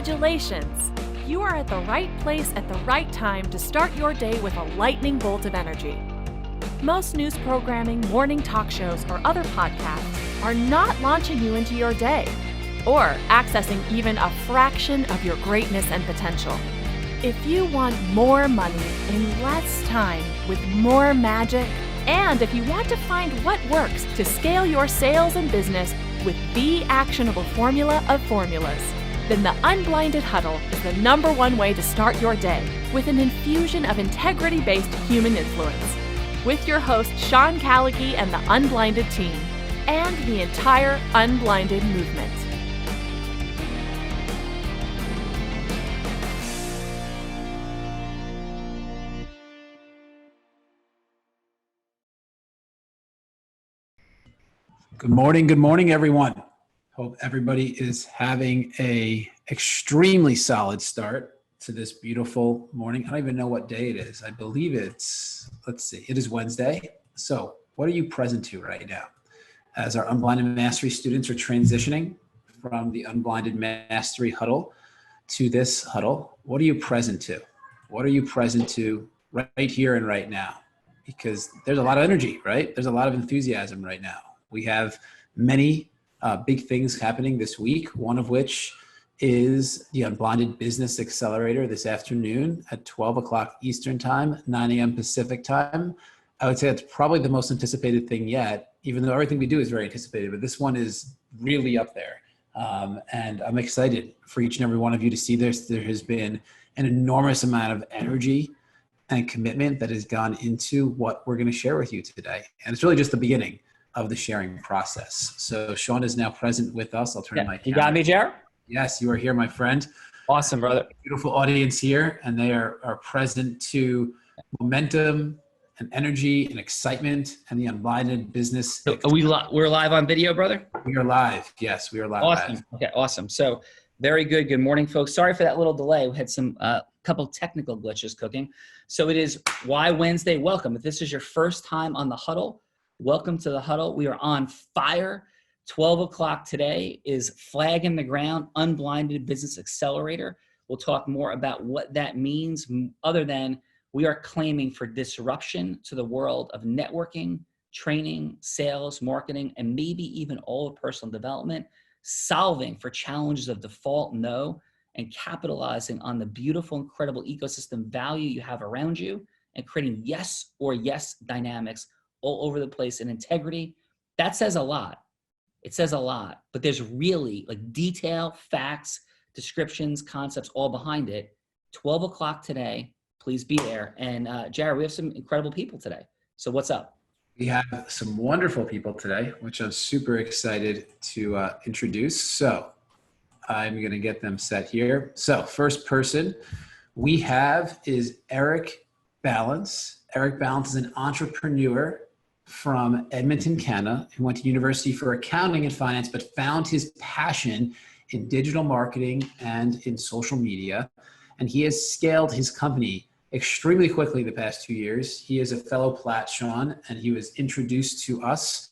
Congratulations! You are at the right place at the right time to start your day with a lightning bolt of energy. Most news programming, morning talk shows, or other podcasts are not launching you into your day or accessing even a fraction of your greatness and potential. If you want more money in less time with more magic, and if you want to find what works to scale your sales and business with the actionable formula of formulas, then the Unblinded Huddle is the #1 way to start your day with an infusion of integrity-based human influence. With your host, Sean Callagy, and the Unblinded team, and the entire Unblinded movement. Good morning, everyone. Hope everybody is having a extremely solid start to this beautiful morning. I don't even know what day it is. I believe it's, it is Wednesday. So what are you present to right now? As our Unblinded Mastery students are transitioning from the Unblinded Mastery Huddle to this huddle, what are you present to? What are you present to right here and right now? Because there's a lot of energy, right? There's a lot of enthusiasm right now. We have many big things happening this week, one of which is the Unblinded Business Accelerator this afternoon at 12 o'clock Eastern Time, 9 a.m. Pacific Time. I would say it's probably the most anticipated thing yet, even though everything we do is very anticipated, but this one is really up there. And I'm excited for each and every one of you to see this. There has been an enormous amount of energy and commitment that has gone into what we're going to share with you today. And it's really just the beginning of the sharing process. So Sean is now present with us. I'll turn my camera. You got me, Jared? Yes, you are here, my friend. Awesome, brother. Beautiful audience here, and they are present to momentum and energy and excitement and the Unblinded Business. So we're live on video, brother? We are live. Yes, we are live. Awesome. Okay, awesome. So very good. Good morning, folks. Sorry for that little delay. We had some couple technical glitches cooking. So it is Why Wednesday. Welcome. If this is your first time on the huddle, welcome to the huddle. We are on fire. 12 o'clock today is Flag in the Ground, Unblinded Business Accelerator. We'll talk more about what that means other than we are claiming for disruption to the world of networking, training, sales, marketing, and maybe even all of personal development, solving for challenges of default no, and capitalizing on the beautiful, incredible ecosystem value you have around you and creating yes or yes dynamics all over the place in integrity. That says a lot. It says a lot, but there's really like detail, facts, descriptions, concepts all behind it. 12 o'clock today, please be there. And Jared, we have some incredible people today. So what's up? We have some wonderful people today, which I'm super excited to introduce. So I'm going to get them set here. So first person we have is Eric Balance. Eric Balance is an entrepreneur from Edmonton, Canada, who went to university for accounting and finance, but found his passion in digital marketing and in social media. And he has scaled his company extremely quickly the past 2 years. He is a fellow Platt, Sean, and he was introduced to us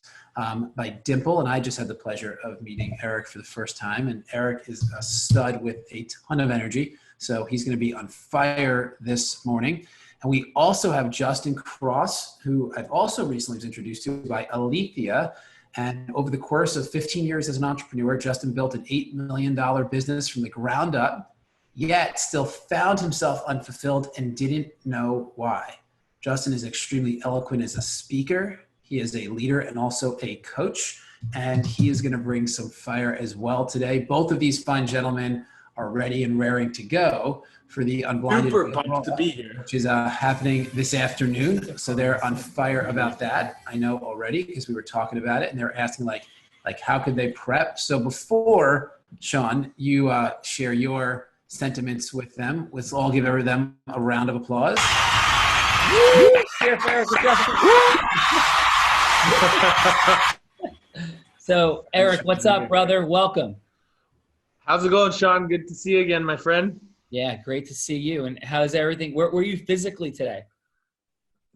by Dimple. And I just had the pleasure of meeting Eric for the first time. And Eric is a stud with a ton of energy. So he's going to be on fire this morning. And we also have Justin Cross, who I've also recently was introduced to by Alethea. And over the course of 15 years as an entrepreneur, Justin built an $8 million business from the ground up, yet still found himself unfulfilled and didn't know why. Justin is extremely eloquent as a speaker. He is a leader and also a coach, and he is going to bring some fire as well today. Both of these fine gentlemen are ready and raring to go for the Unblinded, super pumped to be here, which is happening this afternoon. So they're on fire about that. I know already because we were talking about it, and they're asking like how could they prep? So before Sean, you share your sentiments with them, let's all give them a round of applause. So Eric, what's up, brother? Welcome. How's it going, Sean? Good to see you again, my friend. Yeah, great to see you. And how's everything? Where were you physically today?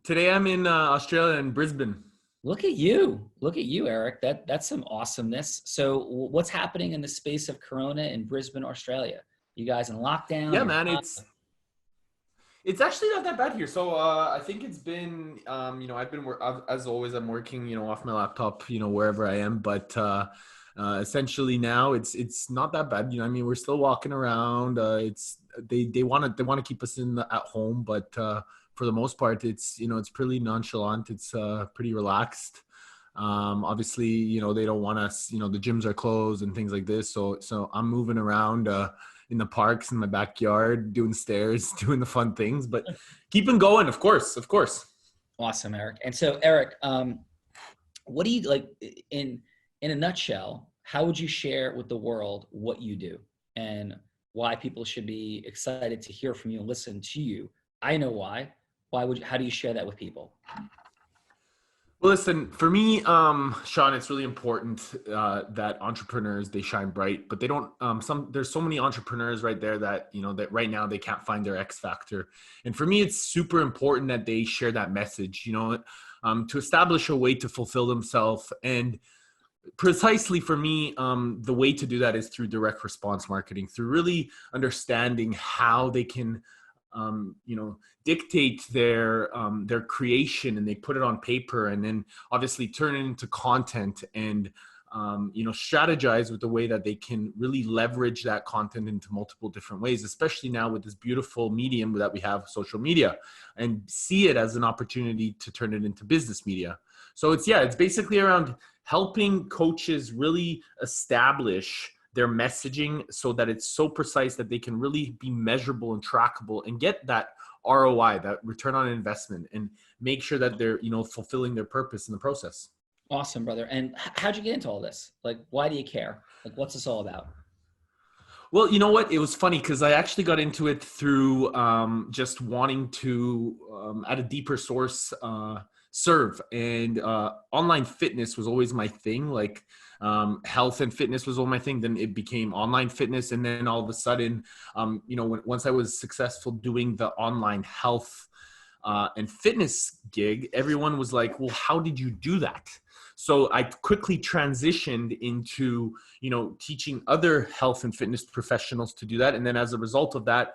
Today I'm in Australia, in Brisbane. Look at you. Look at you, Eric. That's some awesomeness. So what's happening in the space of Corona in Brisbane, Australia? You guys in lockdown? Yeah, man, it's actually not that bad here. So I think it's been, as always, I'm working, off my laptop, wherever I am. But essentially now it's not that bad. We're still walking around. They want to keep us at home, but for the most part, it's pretty nonchalant. It's pretty relaxed. Obviously, they don't want us. The gyms are closed and things like this. So I'm moving around. In the parks in my backyard, doing stairs, doing the fun things, but keeping going, of course. Awesome, Eric. And so, Eric, what do you like in a nutshell? How would you share with the world what you do and why people should be excited to hear from you and listen to you? I know why. How do you share that with people? Well, listen, for me, Sean, it's really important that entrepreneurs, they shine bright, but they don't, there's so many entrepreneurs right there that, that right now they can't find their X factor. And for me, it's super important that they share that message, to establish a way to fulfill themselves. And precisely for me, the way to do that is through direct response marketing, through really understanding how they can dictate their creation, and they put it on paper, and then obviously turn it into content, and strategize with the way that they can really leverage that content into multiple different ways, especially now with this beautiful medium that we have, social media, and see it as an opportunity to turn it into business media. So it's basically around helping coaches really establish their messaging so that it's so precise that they can really be measurable and trackable and get that ROI, that return on investment, and make sure that they're, fulfilling their purpose in the process. Awesome, brother. And how'd you get into all this? Like, why do you care? Like, what's this all about? Well, you know what? It was funny because I actually got into it through just wanting to, at a deeper source, serve. And online fitness was always my thing. Like, health and fitness was all my thing. Then it became online fitness. And then all of a sudden, once I was successful doing the online health and fitness gig, everyone was like, well, how did you do that? So I quickly transitioned into, teaching other health and fitness professionals to do that. And then as a result of that,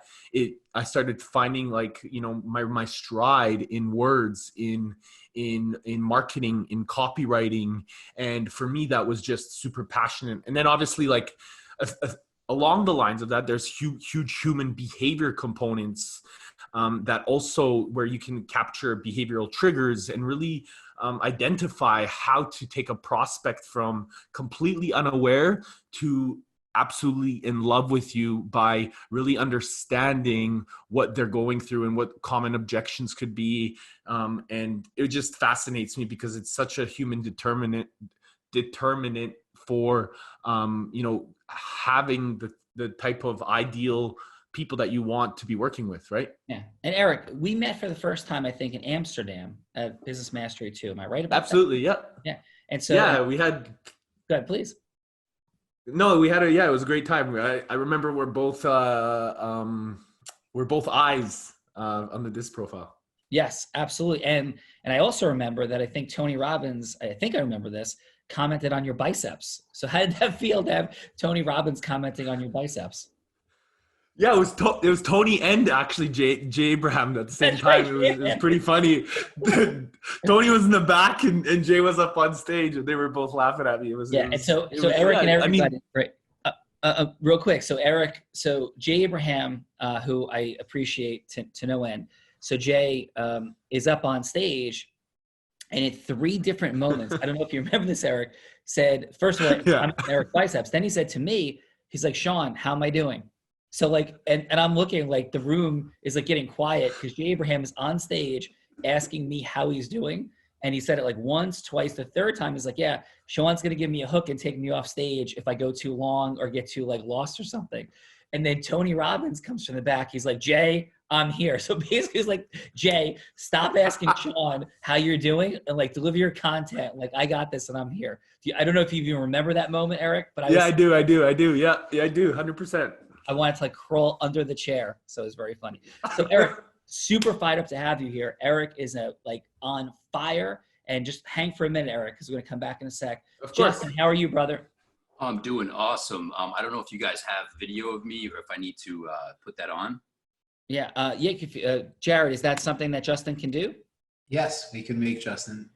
I started finding my stride in words, in marketing, in copywriting. And for me, that was just super passionate. And then obviously along the lines of that, there's huge human behavior components that also where you can capture behavioral triggers and really identify how to take a prospect from completely unaware to absolutely in love with you by really understanding what they're going through and what common objections could be. And it just fascinates me because it's such a human determinant for, having the type of ideal people that you want to be working with, right? Yeah. And Eric, we met for the first time, I think, in Amsterdam at Business Mastery 2. Am I right about Absolutely, that? yeah. Yeah. And so we had. Go ahead, please. No, we had it was a great time. I remember we're both eyes on the disc profile. Yes, absolutely. And I also remember that I think Tony Robbins, I remember this, commented on your biceps. So how did that feel to have Tony Robbins commenting on your biceps? Yeah, it was Tony and actually Jay Abraham at the same time. It was pretty funny. Tony was in the back and Jay was up on stage, and they were both laughing at me. And so Eric and everybody, right? Real quick. So Jay Abraham, who I appreciate to no end. So Jay is up on stage, and at 3 different moments, I don't know if you remember this, Eric, said, first of all, I'm Eric biceps. Then he said to me, he's like, Sean, how am I doing? So and I'm looking like the room is like getting quiet because Jay Abraham is on stage asking me how he's doing. And he said it like once, twice. The third time he's like, yeah, Sean's going to give me a hook and take me off stage if I go too long or get too lost or something. And then Tony Robbins comes from the back. He's like, Jay, I'm here. So basically it's like, Jay, stop asking Sean how you're doing and deliver your content. I got this and I'm here. I don't know if you even remember that moment, Eric, but I do. Yeah, I do. 100%. I wanted to crawl under the chair. So it was very funny. So Eric, super fired up to have you here. Eric is on fire, and just hang for a minute, Eric, because we're going to come back in a sec. Of course. Justin, how are you, brother? I'm doing awesome. I don't know if you guys have video of me or if I need to put that on. Yeah. Jared, is that something that Justin can do? Yes, we can make Justin.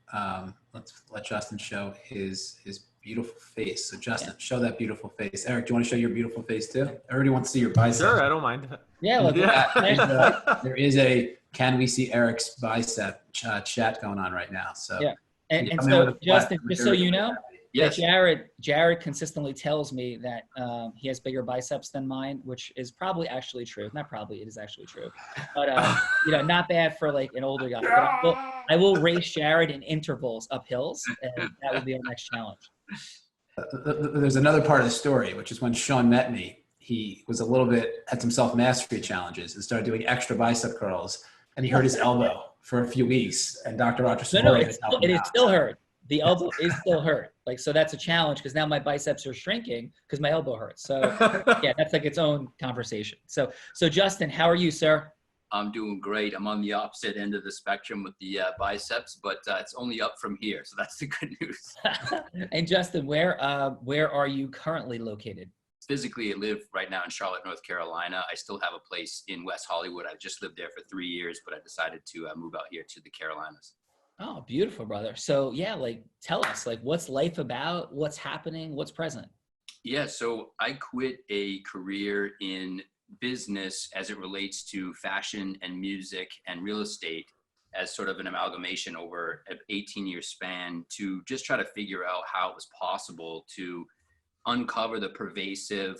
Let's let Justin show his beautiful face. So Justin, show that beautiful face. Eric, do you want to show your beautiful face too? Everybody wants to see your biceps. Sure, I don't mind. Yeah. There is a can we see Eric's bicep chat going on right now. So Yeah. And come in so with a Justin, flat- just so you know, Yes. that Jared consistently tells me that he has bigger biceps than mine, which is probably actually true. Not probably, it is actually true. But not bad for like an older guy. But I will race Jared in intervals up hills, and that will be our next challenge. There's another part of the story, which is when Sean met me, he was had some self-mastery challenges and started doing extra bicep curls, and he hurt his elbow for a few weeks, and Dr. Roger No, it is still hurt. The elbow is still hurt. Like, so that's a challenge because now my biceps are shrinking because my elbow hurts. So yeah, that's like its own conversation. So Justin, how are you, sir? I'm doing great. I'm on the opposite end of the spectrum with the biceps, but it's only up from here. So that's the good news. And Justin, where are you currently located? Physically, I live right now in Charlotte, North Carolina. I still have a place in West Hollywood. I've just lived there for 3 years, but I decided to move out here to the Carolinas. Oh, beautiful, brother. So yeah, like tell us, like what's life about? What's happening? What's present? Yeah, so I quit a career in business as it relates to fashion and music and real estate as sort of an amalgamation over an 18-year span to just try to figure out how it was possible to uncover the pervasive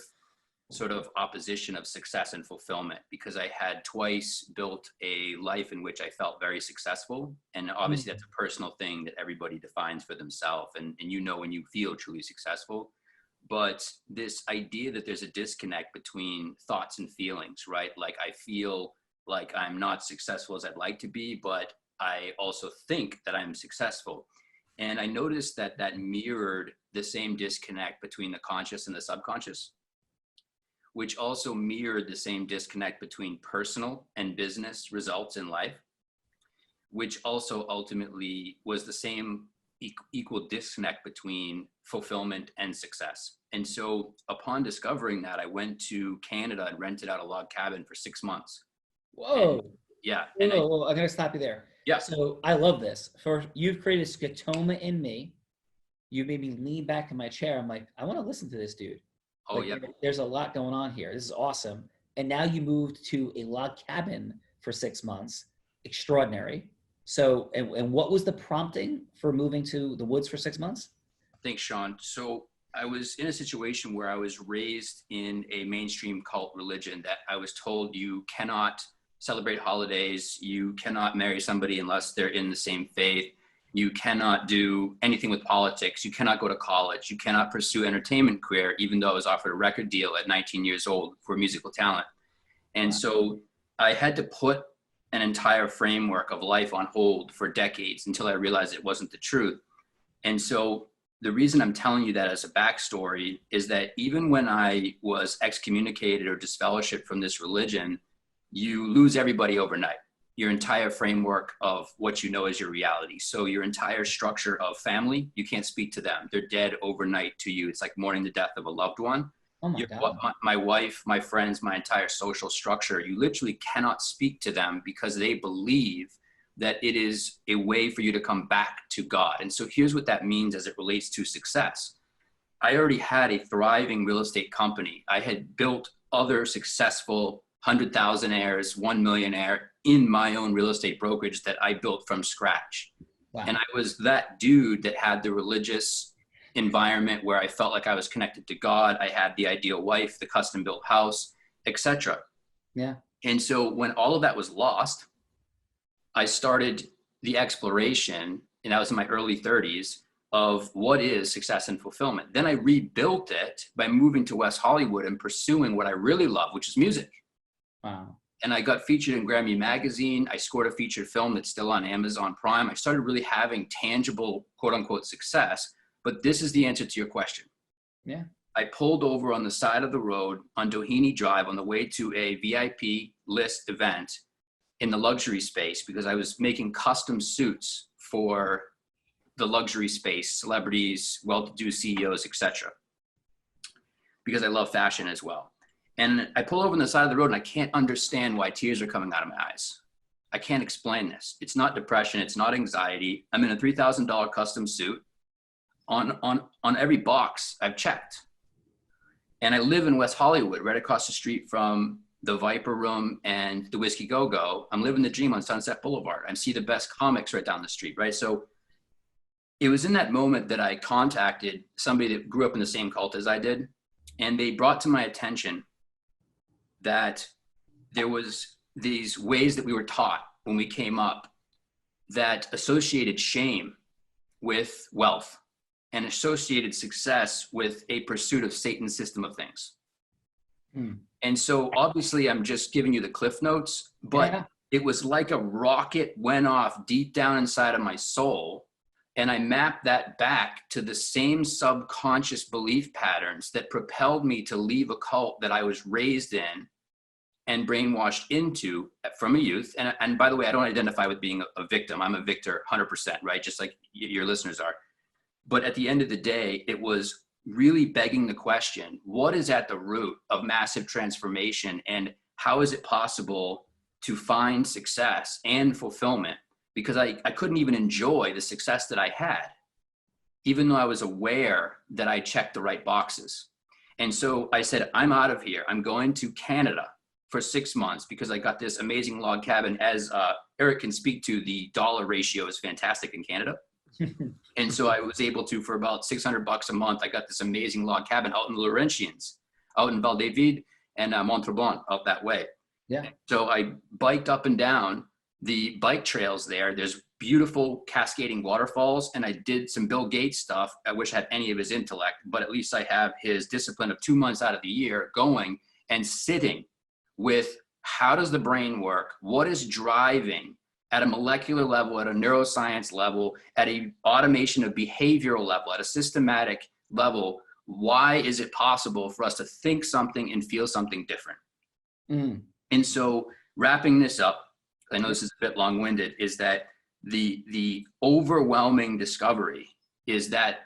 sort of opposition of success and fulfillment, because I had twice built a life in which I felt very successful. And obviously that's a personal thing that everybody defines for themselves. And you know when you feel truly successful. But this idea that there's a disconnect between thoughts and feelings, right? Like I feel like I'm not successful as I'd like to be, but I also think that I'm successful. And I noticed that that mirrored the same disconnect between the conscious and the subconscious, which also mirrored the same disconnect between personal and business results in life, which also ultimately was the same equal disconnect between fulfillment and success. And so upon discovering that, I went to Canada and rented out a log cabin for 6 months. Whoa. And, yeah. Whoa, I'm going to stop you there. Yeah. So I love this. You've created scotoma in me. You made me lean back in my chair. I'm like, I want to listen to this dude. Oh, like, yeah. There's a lot going on here. This is awesome. And now you moved to a log cabin for 6 months. Extraordinary. So, and what was the prompting for moving to the woods for 6 months? Thanks, Sean. So I was in a situation where I was raised in a mainstream cult religion that I was told you cannot celebrate holidays. You cannot marry somebody unless they're in the same faith. You cannot do anything with politics. You cannot go to college. You cannot pursue entertainment career, even though I was offered a record deal at 19 years old for musical talent. And so I had to put an entire framework of life on hold for decades until I realized it wasn't the truth. And so the reason I'm telling you that as a backstory is that even when I was excommunicated or disfellowshipped from this religion, you lose everybody overnight. Your entire framework of what you know is your reality. So your entire structure of family, you can't speak to them. They're dead overnight to you. It's like mourning the death of a loved one. Oh my God. My wife, my friends, my entire social structure, you literally cannot speak to them because they believe that it is a way for you to come back to God. And so here's what that means as it relates to success. I already had a thriving real estate company. I had built other successful 100,000-aires, 1 millionaire in my own real estate brokerage that I built from scratch. Wow. And I was that dude that had the religious environment where I felt like I was connected to God. I had the ideal wife, the custom built house, etc. Yeah. And so when all of that was lost, I started the exploration, and that was in my early 30s, of what is success and fulfillment. Then I rebuilt it by moving to West Hollywood and pursuing what I really love, which is music. Wow. And I got featured in Grammy Magazine. I scored a featured film that's still on Amazon Prime. I started really having tangible, quote unquote, success. But this is the answer to your question. Yeah. I pulled over on the side of the road on Doheny Drive on the way to a VIP list event in the luxury space because I was making custom suits for the luxury space, celebrities, well-to-do CEOs, etc. because I love fashion as well. And I pull over on the side of the road and I can't understand why tears are coming out of my eyes. I can't explain this. It's not depression. It's not anxiety. I'm in a $3,000 custom suit. On every box I've checked. And I live in West Hollywood, right across the street from the Viper Room and the Whiskey Go-Go. I'm living the dream on Sunset Boulevard. I see the best comics right down the street, right? So it was in that moment that I contacted somebody that grew up in the same cult as I did. And they brought to my attention that there was these ways that we were taught when we came up that associated shame with wealth and associated success with a pursuit of Satan's system of things. And so obviously I'm just giving you the cliff notes, but it was like a rocket went off deep down inside of my soul. And I mapped that back to the same subconscious belief patterns that propelled me to leave a cult that I was raised in and brainwashed into from a youth. And by the way, I don't identify with being a victim. I'm a victor 100%, right? Just like your listeners are. But at the end of the day, it was really begging the question, what is at the root of massive transformation, and how is it possible to find success and fulfillment? Because I couldn't even enjoy the success that I had, even though I was aware that I checked the right boxes. And so I said, I'm out of here. I'm going to Canada for 6 months because I got this amazing log cabin. As Eric can speak to, the dollar ratio is fantastic in Canada. And so I was able to, for about $600 a month, I got this amazing log cabin out in the Laurentians, out in Val-David and Montrebon, out that way. Yeah. So I biked up and down the bike trails there. There's beautiful cascading waterfalls, and I did some Bill Gates stuff. I wish I had any of his intellect, but at least I have his discipline of 2 months out of the year going and sitting with how does the brain work? What is driving at a molecular level, at a neuroscience level, at a automation of behavioral level, at a systematic level? Why is it possible for us to think something and feel something different? And so wrapping this up, I know this is a bit long-winded, is that the overwhelming discovery is that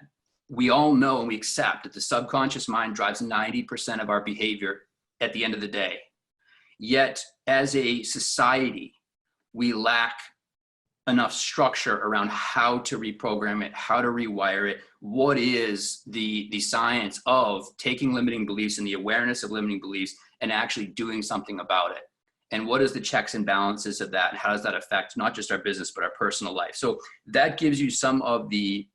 we all know and we accept that the subconscious mind drives 90% of our behavior at the end of the day. Yet as a society, we lack enough structure around how to reprogram it, how to rewire it. What is the science of taking limiting beliefs and the awareness of limiting beliefs and actually doing something about it? And what is the checks and balances of that? And how does that affect not just our business, but our personal life? So that gives you some of the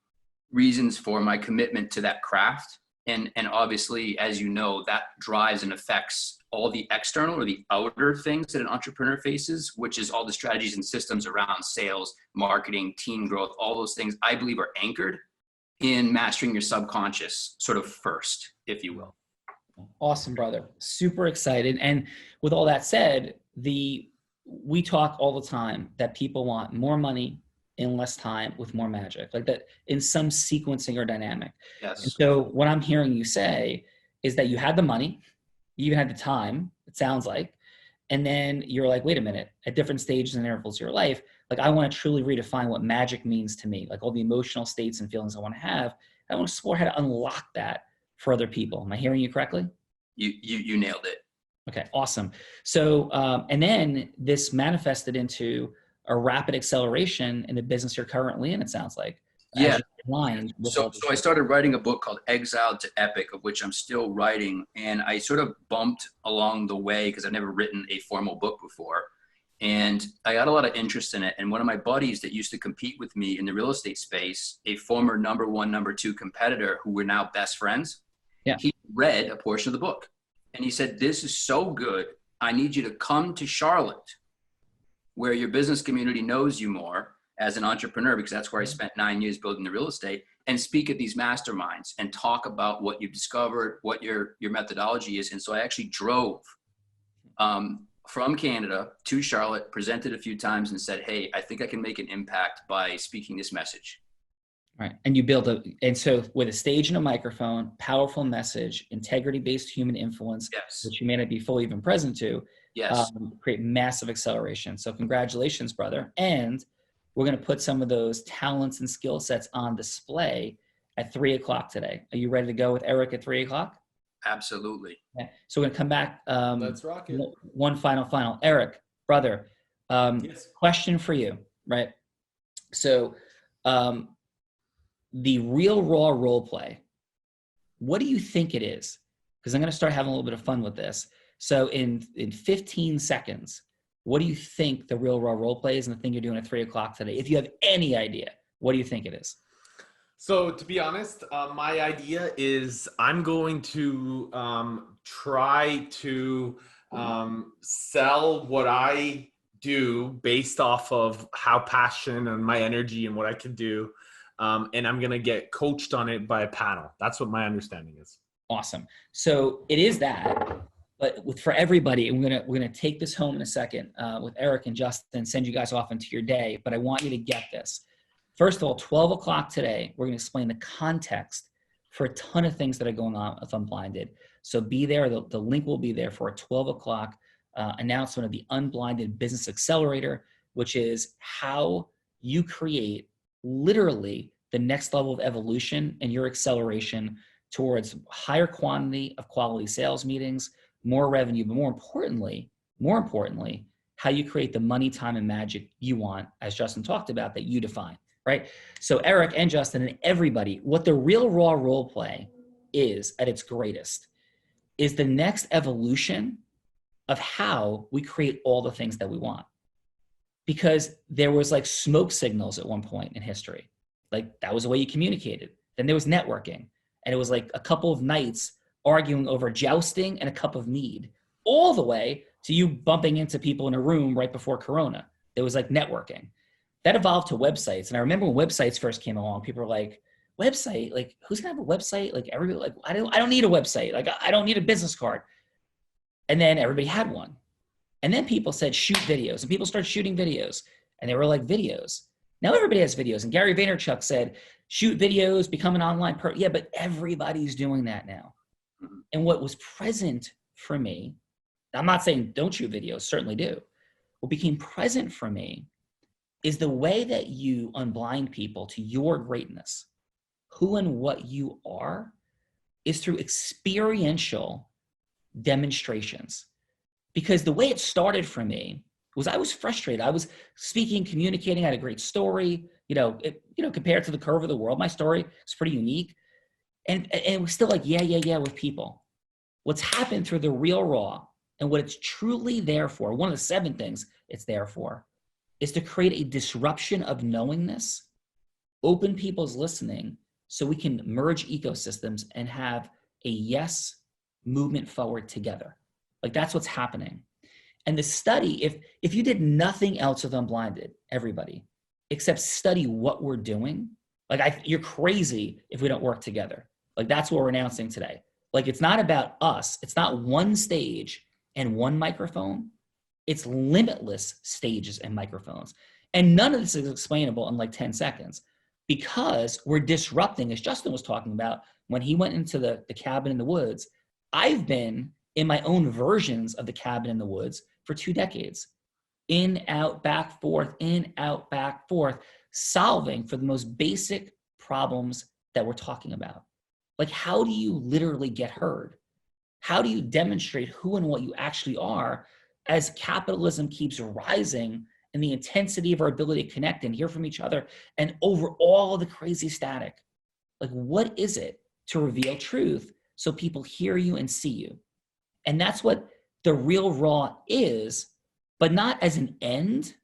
reasons for my commitment to that craft. And obviously, as you know, that drives and affects all the external or the outer things that an entrepreneur faces, which is all the strategies and systems around sales, marketing, team growth, all those things I believe are anchored in mastering your subconscious sort of first, if you will. Awesome, brother. Super excited. And with all that said, we talk all the time that people want more money in less time with more magic, like that in some sequencing or dynamic. Yes. And so what I'm hearing you say is that you had the money, you even had the time, it sounds like, and then you're like, wait a minute, at different stages and intervals of your life, like I want to truly redefine what magic means to me, like all the emotional states and feelings I want to have. I want to explore how to unlock that for other people. Am I hearing you correctly? You nailed it. Okay, awesome. So, and then this manifested into a rapid acceleration in the business you're currently in, it sounds like. Yeah. So I started writing a book called Exiled to Epic, of which I'm still writing. And I sort of bumped along the way because I've never written a formal book before. And I got a lot of interest in it. And one of my buddies that used to compete with me in the real estate space, a former number 1, number 2 competitor who we're now best friends, he read a portion of the book. And he said, this is so good. I need you to come to Charlotte, where your business community knows you more as an entrepreneur, because that's where I spent 9 years building the real estate, and speak at these masterminds and talk about what you've discovered, what your methodology is. And so I actually drove from Canada to Charlotte, presented a few times and said, hey, I think I can make an impact by speaking this message. Right. And you build and so with a stage and a microphone, powerful message, integrity-based human influence, Yes. which you may not be fully even present to, Yes. Create massive acceleration. So congratulations, brother. And we're going to put some of those talents and skill sets on display at 3:00 today. Are you ready to go with Eric at 3:00? Absolutely. Okay. So we're going to come back. Let's rock it. One final. Eric, brother, Yes. question for you, right? So the real raw role play, what do you think it is? Because I'm going to start having a little bit of fun with this. So in 15 seconds, what do you think the real raw role play is and the thing you're doing at 3 o'clock today? If you have any idea, what do you think it is? So to be honest, my idea is I'm going to try to sell what I do based off of how passionate and my energy and what I can do. And I'm going to get coached on it by a panel. That's what my understanding is. Awesome. So it is that, but for everybody, and we're gonna take this home in a second with Eric and Justin, send you guys off into your day. But I want you to get this. First of all, 12 o'clock today, we're going to explain the context for a ton of things that are going on with Unblinded. So be there. The link will be there for a 12 o'clock announcement of the Unblinded Business Accelerator, which is how you create literally the next level of evolution and your acceleration towards higher quantity of quality sales meetings, more revenue, but more importantly, how you create the money, time, and magic you want, as Justin talked about, that you define, right? So Eric and Justin and everybody, what the real raw role play is at its greatest is the next evolution of how we create all the things that we want. Because there was like smoke signals at one point in history. Like that was the way you communicated. Then there was networking. And it was like a couple of nights arguing over jousting and a cup of mead, all the way to you bumping into people in a room right before Corona. There was like networking. That evolved to websites. And I remember when websites first came along, people were like, website? Like, who's gonna have a website? Like everybody, like, I don't need a website. Like, I don't need a business card. And then everybody had one. And then people said, shoot videos. And people started shooting videos. And they were like, videos. Now everybody has videos. And Gary Vaynerchuk said, shoot videos, become an online person. Yeah, but everybody's doing that now. And what was present for me, I'm not saying don't shoot videos, certainly do. What became present for me is the way that you unblind people to your greatness, who and what you are, is through experiential demonstrations. Because the way it started for me was I was frustrated. I was speaking, communicating, I had a great story, compared to the curve of the world, my story is pretty unique. And it was still like, yeah, with people. What's happened through the real raw and what it's truly there for, one of the 7 things it's there for, is to create a disruption of knowingness, open people's listening so we can merge ecosystems and have a yes movement forward together. Like that's what's happening. And the study, if you did nothing else with Unblinded, everybody, except study what we're doing, you're crazy if we don't work together. Like that's what we're announcing today. Like it's not about us. It's not one stage and one microphone. It's limitless stages and microphones. And none of this is explainable in like 10 seconds because we're disrupting, as Justin was talking about, when he went into the cabin in the woods. I've been in my own versions of the cabin in the woods for 2 decades. In, out, back, forth, in, out, back, forth, solving for the most basic problems that we're talking about. Like, how do you literally get heard? How do you demonstrate who and what you actually are as capitalism keeps rising and the intensity of our ability to connect and hear from each other and over all of the crazy static? Like, what is it to reveal truth so people hear you and see you? And that's what the real raw is, but not as an end,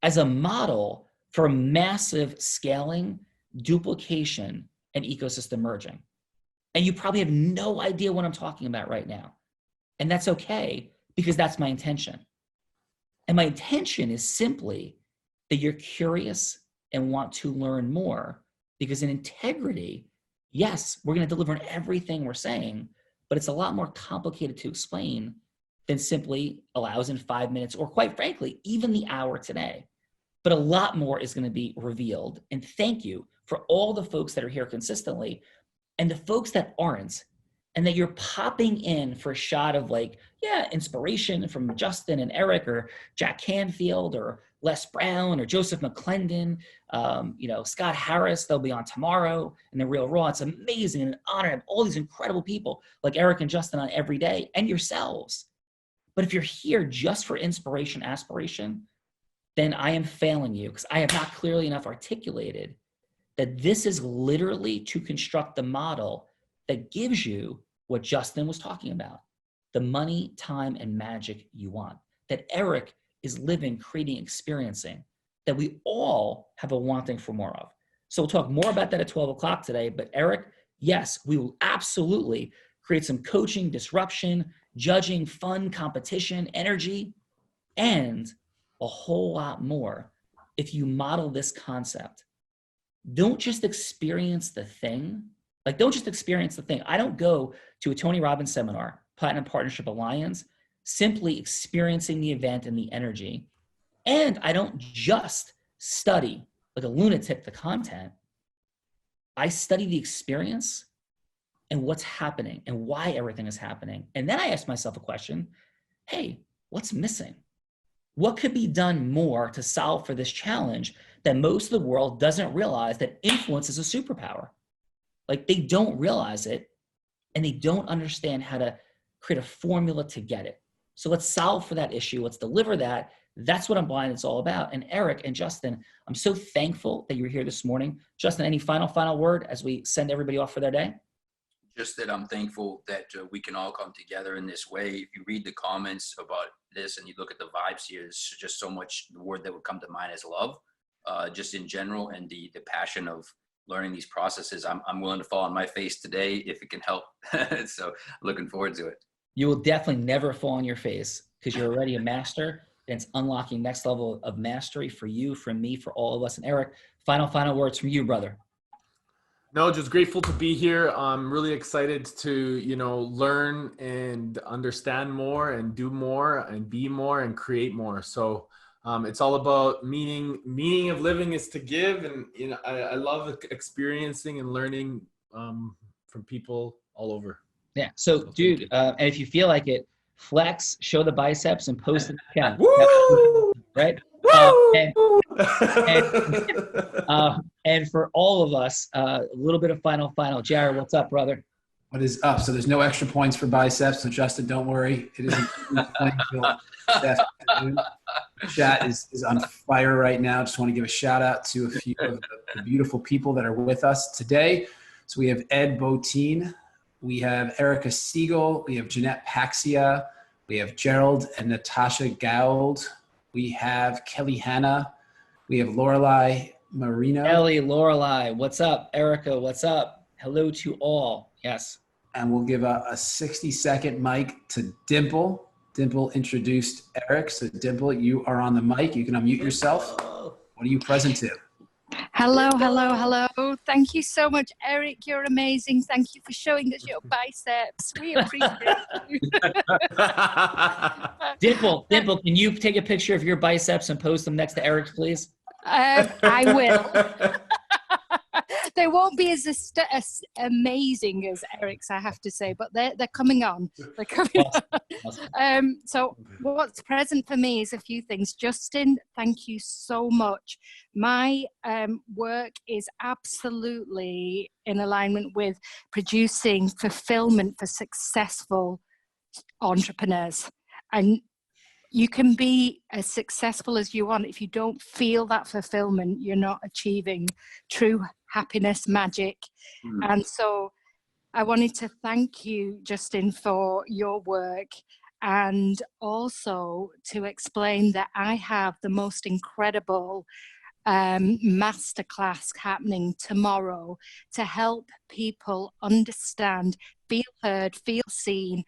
as a model for massive scaling, duplication, and ecosystem merging. And you probably have no idea what I'm talking about right now. And that's okay, because that's my intention. And my intention is simply that you're curious and want to learn more, because in integrity, yes, we're going to deliver on everything we're saying, but it's a lot more complicated to explain than simply allows in 5 minutes, or quite frankly, even the hour today. But a lot more is going to be revealed. And thank you for all the folks that are here consistently and the folks that aren't. and that you're popping in for a shot of like, yeah, inspiration from Justin and Eric or Jack Canfield or Les Brown or Joseph McClendon, Scott Harris, they'll be on tomorrow in The Real Raw. It's amazing and an honor to have all these incredible people like Eric and Justin on every day, and yourselves. But if you're here just for inspiration, aspiration, then I am failing you, because I have not clearly enough articulated that this is literally to construct the model that gives you what Justin was talking about, the money, time, and magic you want, that Eric is living, creating, experiencing, that we all have a wanting for more of. So we'll talk more about that at 12 o'clock today. But Eric, yes, we will absolutely create some coaching, disruption, judging, fun, competition, energy, and a whole lot more if you model this concept. Don't just experience the thing. Like, don't just experience the thing. I don't go to a Tony Robbins seminar, Platinum Partnership Alliance, simply experiencing the event and the energy. And I don't just study like a lunatic the content. I study the experience and what's happening and why everything is happening. And then I ask myself a question, hey, what's missing? What could be done more to solve for this challenge that most of the world doesn't realize, that influence is a superpower? Like, they don't realize it, and they don't understand how to create a formula to get it. So let's solve for that issue. Let's deliver that. That's what UNBLINDED is all about. And Eric and Justin, I'm so thankful that you're here this morning. Justin, any final word as we send everybody off for their day? Just that I'm thankful that we can all come together in this way. If you read the comments about this and you look at the vibes here, there's just so much. The word that would come to mind is love, just in general, and the passion of learning these processes. I'm willing to fall on my face today if it can help. So looking forward to it. You will definitely never fall on your face, because you're already a master, and it's unlocking next level of mastery for you, for me, for all of us. And Eric, final words from you, brother. No, just grateful to be here. I'm really excited to, learn and understand more and do more and be more and create more. So it's all about meaning. Meaning of living is to give. And, I love experiencing and learning from people all over. Yeah. So dude, and if you feel like it, flex, show the biceps, and post it. Yeah. Woo! Right. And for all of us, a little bit of final. Jared, what's up, brother? What is up? So there's no extra points for biceps. So Justin, don't worry. It isn't playing field this afternoon. Chat is on fire right now. Just want to give a shout out to a few of the beautiful people that are with us today. So we have Ed Botine. We have Erica Siegel. We have Jeanette Paxia. We have Gerald and Natasha Gould. We have Kelly Hanna. We have Lorelei Marino. Ellie, Lorelei, what's up? Erica, what's up? Hello to all. Yes. And we'll give a 60-second mic to Dimple. Dimple introduced Eric. So Dimple, you are on the mic. You can unmute yourself. What are you present to? Hello. Thank you so much, Eric. You're amazing. Thank you for showing us your biceps. We appreciate you. Dimple, can you take a picture of your biceps and post them next to Eric's, please? I will. They won't be as amazing as Eric's, I have to say, but they're coming on. They're coming on. So what's present for me is a few things. Justin, thank you so much. My work is absolutely in alignment with producing fulfillment for successful entrepreneurs. And you can be as successful as you want. If you don't feel that fulfillment, you're not achieving true happiness, magic. And so I wanted to thank you, Justin, for your work, and also to explain that I have the most incredible masterclass happening tomorrow to help people understand, feel heard, feel seen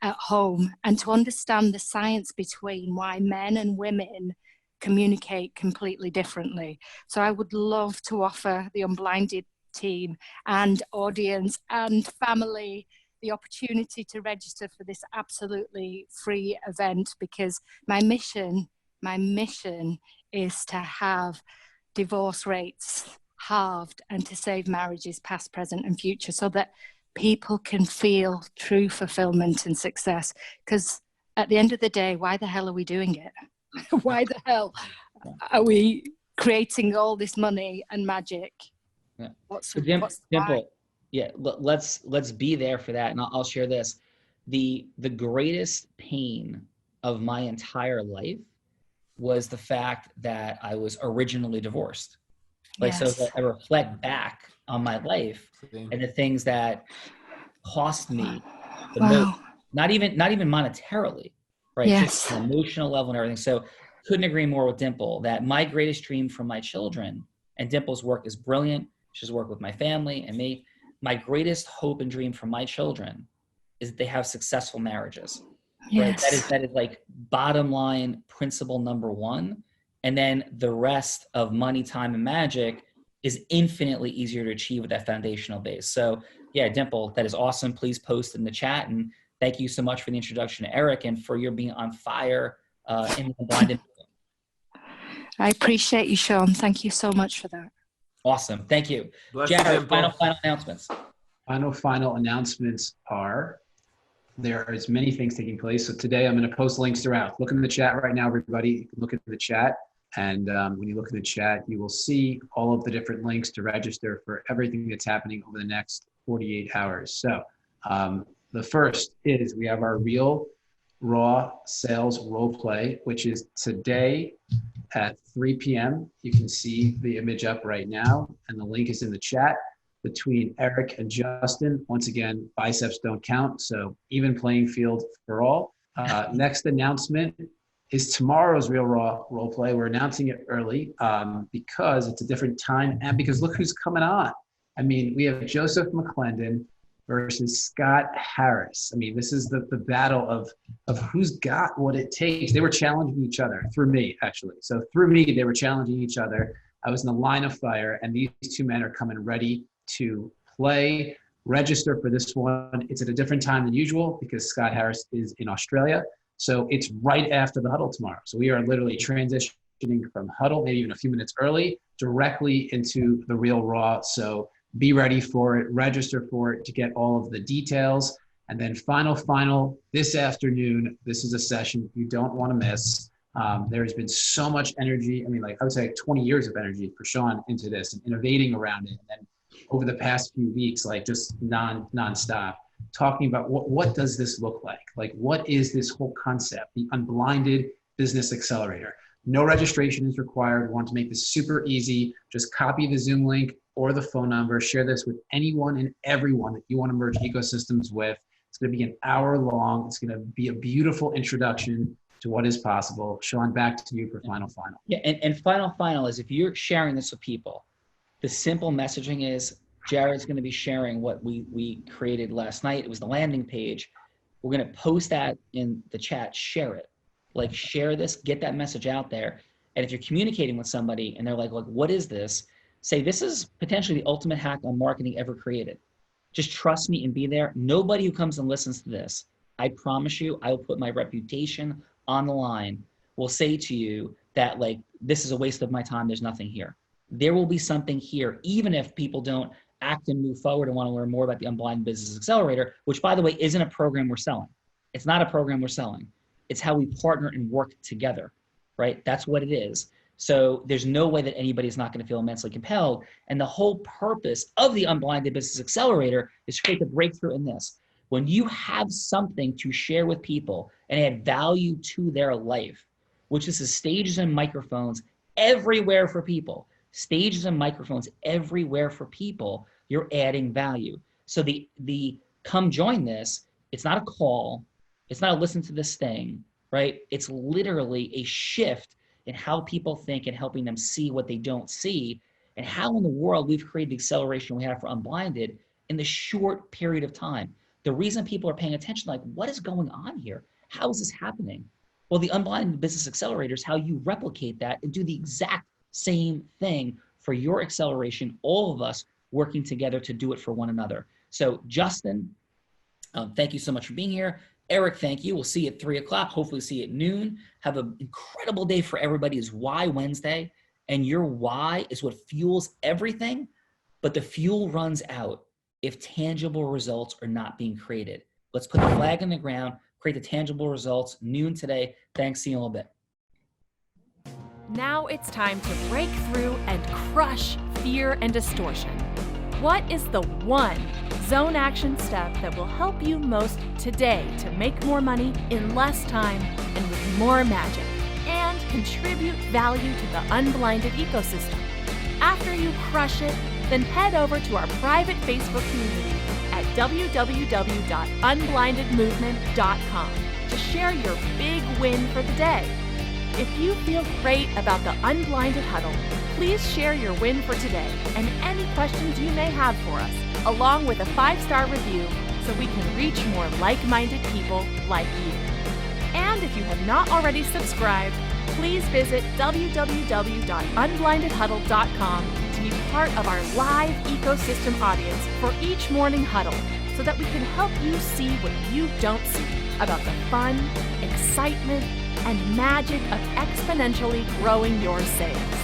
at home, and to understand the science between why men and women communicate completely differently. So I would love to offer the UNBLINDED team and audience and family the opportunity to register for this absolutely free event, because my mission is to have divorce rates halved and to save marriages past, present and future, so that people can feel true fulfillment and success. Because at the end of the day, why the hell are we doing it? Why the hell are we creating all this money and magic? Yeah. What's Dimple, yeah, let's be there for that. And I'll share this. The greatest pain of my entire life was the fact that I was originally divorced. Like, yes. So I reflect back on my life and the things that cost me the most, not even monetarily, right? Yes. Just an emotional level and everything. So couldn't agree more with Dimple that my greatest dream for my children, and Dimple's work is brilliant. She's worked with my family and me. My greatest hope and dream for my children is that they have successful marriages. Right? Yes. That is like bottom line principle number one. And then the rest of money, time, and magic is infinitely easier to achieve with that foundational base. So yeah, Dimple, that is awesome. Please post in the chat. And thank you so much for the introduction to Eric and for your being on fire in the blinded. I appreciate you, Sean. Thank you so much for that. Awesome. Thank you. Bless you, Jared, Dimple. final announcements. Final announcements are, there is many things taking place. So today I'm going to post links throughout. Look in the chat right now, everybody. You can look at the chat. And when you look in the chat, you will see all of the different links to register for everything that's happening over the next 48 hours. So the first is we have our Real Raw Sales Role Play, which is today at 3 p.m. You can see the image up right now, and the link is in the chat between Eric and Justin. Once again, biceps don't count, so even playing field for all. Next announcement is tomorrow's Real Raw Role Play. We're announcing it early because it's a different time and because look who's coming on. I mean, we have Joseph McClendon versus Scott Harris. I mean, this is the battle of who's got what it takes. They were challenging each other through me, actually. So through me, they were challenging each other. I was in the line of fire, and these two men are coming ready to play. Register for this one. It's at a different time than usual because Scott Harris is in Australia. So it's right after the huddle tomorrow. So we are literally transitioning from huddle, maybe even a few minutes early, directly into the Real Raw. So be ready for it, register for it to get all of the details. And then final, this afternoon, this is a session you don't want to miss. There's been so much energy. I mean, like I would say 20 years of energy for Sean into this and innovating around it. And then over the past few weeks, like just nonstop, talking about what does this look like? Like, what is this whole concept, the Unblinded Business Accelerator? No registration is required. We want to make this super easy. Just copy the Zoom link or the phone number. Share this with anyone and everyone that you want to merge ecosystems with. It's going to be an hour long. It's going to be a beautiful introduction to what is possible. Sean, back to you for final. Yeah, and final is if you're sharing this with people, the simple messaging is Jared's going to be sharing what we created last night. It was the landing page. We're going to post that in the chat. Share it. Like, share this, get that message out there. And if you're communicating with somebody and they're like, what is this? Say, this is potentially the ultimate hack on marketing ever created. Just trust me and be there. Nobody who comes and listens to this, I promise you, I will put my reputation on the line, will say to you that, like, this is a waste of my time. There's nothing here. There will be something here, even if people don't act and move forward and want to learn more about the Unblinded Business Accelerator, which, by the way, isn't a program we're selling. It's not a program we're selling. It's how we partner and work together, right? That's what it is. So there's no way that anybody's not going to feel immensely compelled. And the whole purpose of the Unblinded Business Accelerator is to create the breakthrough in this. When you have something to share with people and add value to their life, which is the stages and microphones everywhere for people, stages and microphones everywhere for people, you're adding value. So the come join this, it's not a call. It's not a listen to this thing, right? It's literally a shift in how people think and helping them see what they don't see, and how in the world we've created the acceleration we have for Unblinded in the short period of time. The reason people are paying attention, like, what is going on here? How is this happening? Well, the Unblinded Business Accelerator is how you replicate that and do the exact same thing for your acceleration, all of us working together to do it for one another. So Justin, thank you so much for being here. Eric, thank you. We'll see you at 3 o'clock. Hopefully see you at noon. Have an incredible day for everybody. It's Why Wednesday, and your why is what fuels everything, but the fuel runs out if tangible results are not being created. Let's put the flag in the ground, create the tangible results. Noon today. Thanks. See you in a little bit. Now it's time to break through and crush fear and distortion. What is the one zone action step that will help you most today to make more money in less time and with more magic, and contribute value to the Unblinded ecosystem? After you crush it, then head over to our private Facebook community at www.unblindedmovement.com to share your big win for the day. If you feel great about the Unblinded Huddle, please share your win for today and any questions you may have for us, along with a 5-star review so we can reach more like-minded people like you. And if you have not already subscribed, please visit www.unblindedhuddle.com to be part of our live ecosystem audience for each morning huddle so that we can help you see what you don't see about the fun, excitement, and magic of exponentially growing your sales.